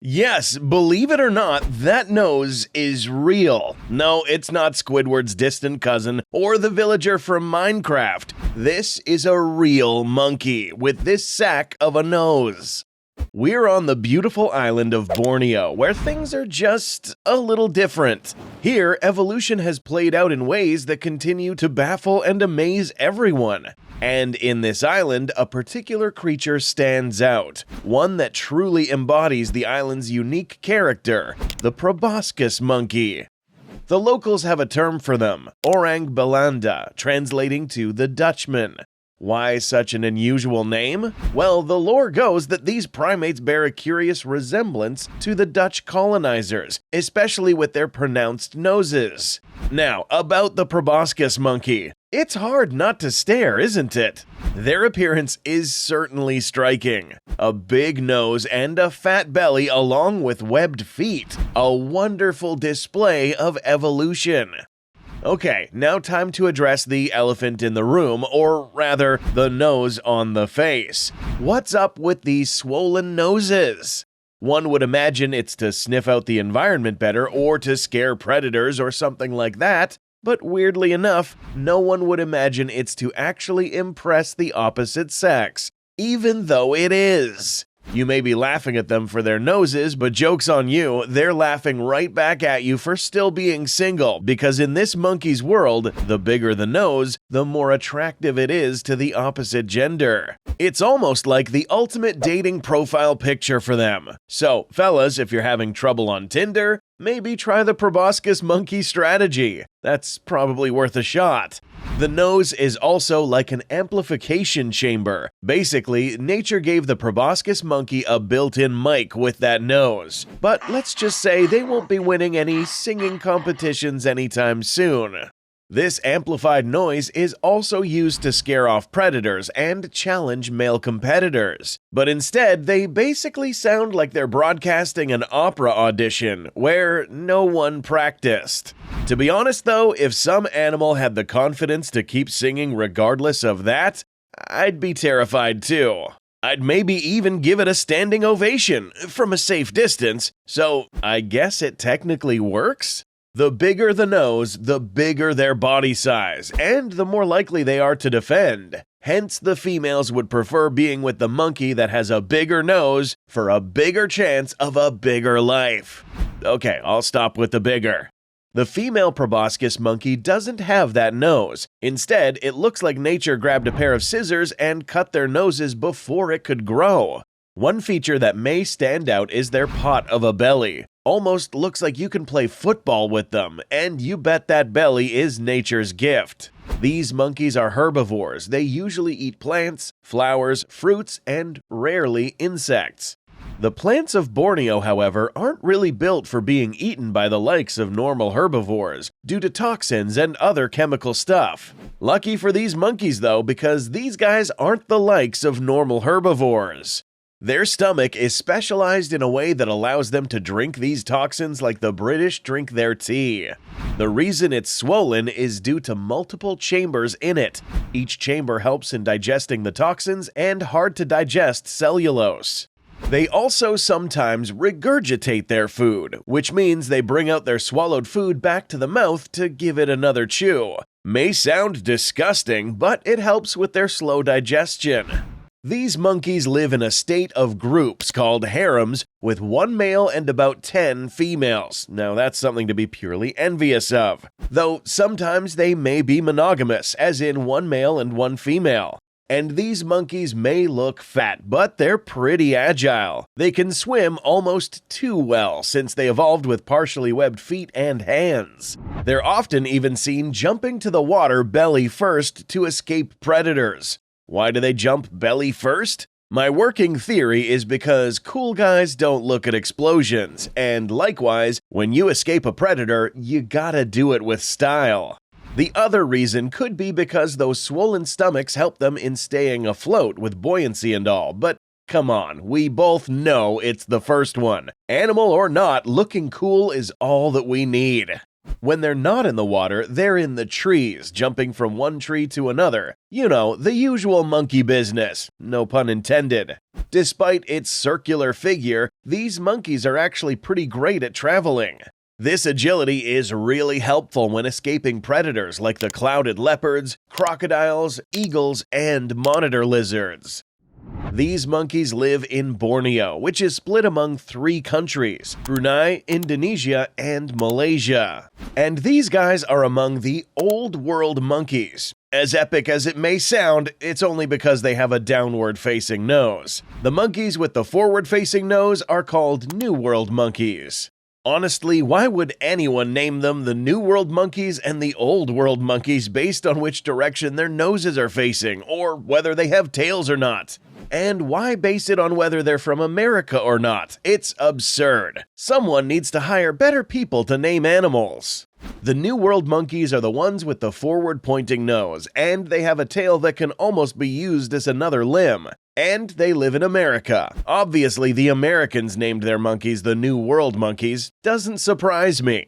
Yes, believe it or not, that nose is real. No, it's not Squidward's distant cousin or the villager from Minecraft. This is a real monkey with this sack of a nose. We're on the beautiful island of Borneo, where things are just a little different. Here, evolution has played out in ways that continue to baffle and amaze everyone. And in this island, a particular creature stands out, one that truly embodies the island's unique character, the Proboscis Monkey. The locals have a term for them, orang belanda, translating to the Dutchman. Why such an unusual name? Well, the lore goes that these primates bear a curious resemblance to the Dutch colonizers, especially with their pronounced noses. Now, about the Proboscis monkey. It's hard not to stare, isn't it? Their appearance is certainly striking. A big nose and a fat belly along with webbed feet. A wonderful display of evolution. Okay, now time to address the elephant in the room, or rather, the nose on the face. What's up with these swollen noses? One would imagine it's to sniff out the environment better or to scare predators or something like that, but weirdly enough, no one would imagine it's to actually impress the opposite sex, even though it is. You may be laughing at them for their noses, but joke's on you, they're laughing right back at you for still being single, because in this monkey's world, the bigger the nose, the more attractive it is to the opposite gender. It's almost like the ultimate dating profile picture for them. So, fellas, if you're having trouble on Tinder, maybe try the Proboscis Monkey strategy. That's probably worth a shot. The nose is also like an amplification chamber. Basically, nature gave the Proboscis monkey a built-in mic with that nose. But let's just say they won't be winning any singing competitions anytime soon. This amplified noise is also used to scare off predators and challenge male competitors. But instead, they basically sound like they're broadcasting an opera audition where no one practiced. To be honest though, if some animal had the confidence to keep singing regardless of that, I'd be terrified too. I'd maybe even give it a standing ovation from a safe distance, so I guess it technically works? The bigger the nose, the bigger their body size, and the more likely they are to defend. Hence, the females would prefer being with the monkey that has a bigger nose for a bigger chance of a bigger life. Okay, I'll stop with the bigger. The female proboscis monkey doesn't have that nose. Instead, it looks like nature grabbed a pair of scissors and cut their noses before it could grow. One feature that may stand out is their pot of a belly. Almost looks like you can play football with them, and you bet that belly is nature's gift. These monkeys are herbivores. They usually eat plants, flowers, fruits, and rarely insects. The plants of Borneo, however, aren't really built for being eaten by the likes of normal herbivores, due to toxins and other chemical stuff. Lucky for these monkeys though, because these guys aren't the likes of normal herbivores. Their stomach is specialized in a way that allows them to drink these toxins like the British drink their tea. The reason it's swollen is due to multiple chambers in it. Each chamber helps in digesting the toxins and hard-to-digest cellulose. They also sometimes regurgitate their food, which means they bring out their swallowed food back to the mouth to give it another chew. May sound disgusting, but it helps with their slow digestion. These monkeys live in a state of groups called harems, with one male and about 10 females. Now that's something to be purely envious of. Though sometimes they may be monogamous, as in one male and one female. And these monkeys may look fat, but they're pretty agile. They can swim almost too well, since they evolved with partially webbed feet and hands. They're often even seen jumping to the water belly first to escape predators. Why do they jump belly first? My working theory is because cool guys don't look at explosions, and likewise, when you escape a predator, you gotta do it with style. The other reason could be because those swollen stomachs help them in staying afloat with buoyancy and all, but come on, we both know it's the first one. Animal or not, looking cool is all that we need. When they're not in the water, they're in the trees, jumping from one tree to another. You know, the usual monkey business, no pun intended. Despite its circular figure, these monkeys are actually pretty great at traveling. This agility is really helpful when escaping predators like the clouded leopards, crocodiles, eagles, and monitor lizards. These monkeys live in Borneo, which is split among 3 countries: Brunei, Indonesia, and Malaysia. And these guys are among the old world monkeys. As epic as it may sound, it's only because they have a downward-facing nose. The monkeys with the forward-facing nose are called New World monkeys. Honestly, why would anyone name them the New World monkeys and the Old World monkeys based on which direction their noses are facing, or whether they have tails or not? And why base it on whether they're from America or not? It's absurd. Someone needs to hire better people to name animals. The New World monkeys are the ones with the forward-pointing nose, and they have a tail that can almost be used as another limb. And they live in America. Obviously, the Americans named their monkeys the New World monkeys. Doesn't surprise me.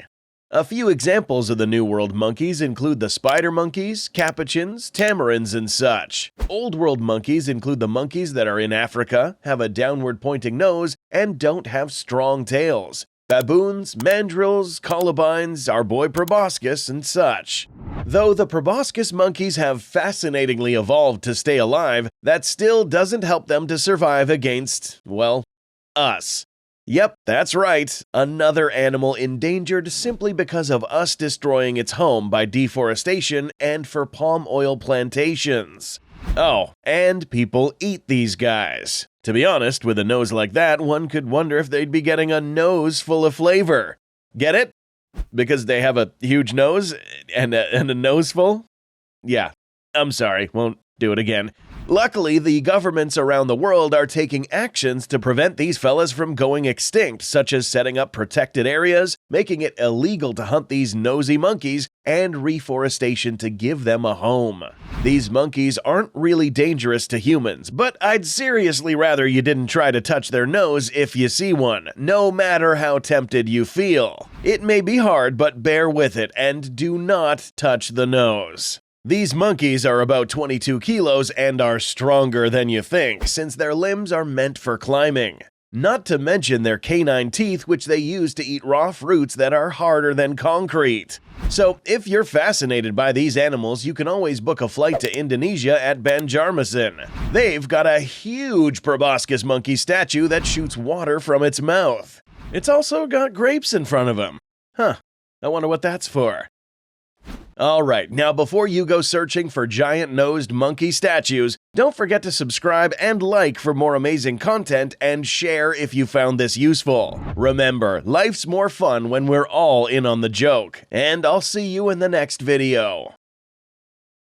A few examples of the New World monkeys include the spider monkeys, capuchins, tamarins, and such. Old World monkeys include the monkeys that are in Africa, have a downward-pointing nose, and don't have strong tails. Baboons, mandrills, columbines, our boy Proboscis, and such. Though the Proboscis monkeys have fascinatingly evolved to stay alive, that still doesn't help them to survive against, well, us. Yep, that's right, another animal endangered simply because of us destroying its home by deforestation and for palm oil plantations. Oh, and people eat these guys. To be honest, with a nose like that, one could wonder if they'd be getting a nose full of flavor. Get it? Because they have a huge nose and a nose full? Yeah, I'm sorry, won't do it again. Luckily, the governments around the world are taking actions to prevent these fellas from going extinct, such as setting up protected areas, making it illegal to hunt these nosy monkeys, and reforestation to give them a home. These monkeys aren't really dangerous to humans, but I'd seriously rather you didn't try to touch their nose if you see one, no matter how tempted you feel. It may be hard, but bear with it, and do not touch the nose. These monkeys are about 22 kilos and are stronger than you think, since their limbs are meant for climbing. Not to mention their canine teeth, which they use to eat raw fruits that are harder than concrete. So, if you're fascinated by these animals, you can always book a flight to Indonesia at Banjarmasin. They've got a huge proboscis monkey statue that shoots water from its mouth. It's also got grapes in front of him. Huh, I wonder what that's for. Alright, now before you go searching for giant-nosed monkey statues, don't forget to subscribe and like for more amazing content and share if you found this useful. Remember, life's more fun when we're all in on the joke, and I'll see you in the next video.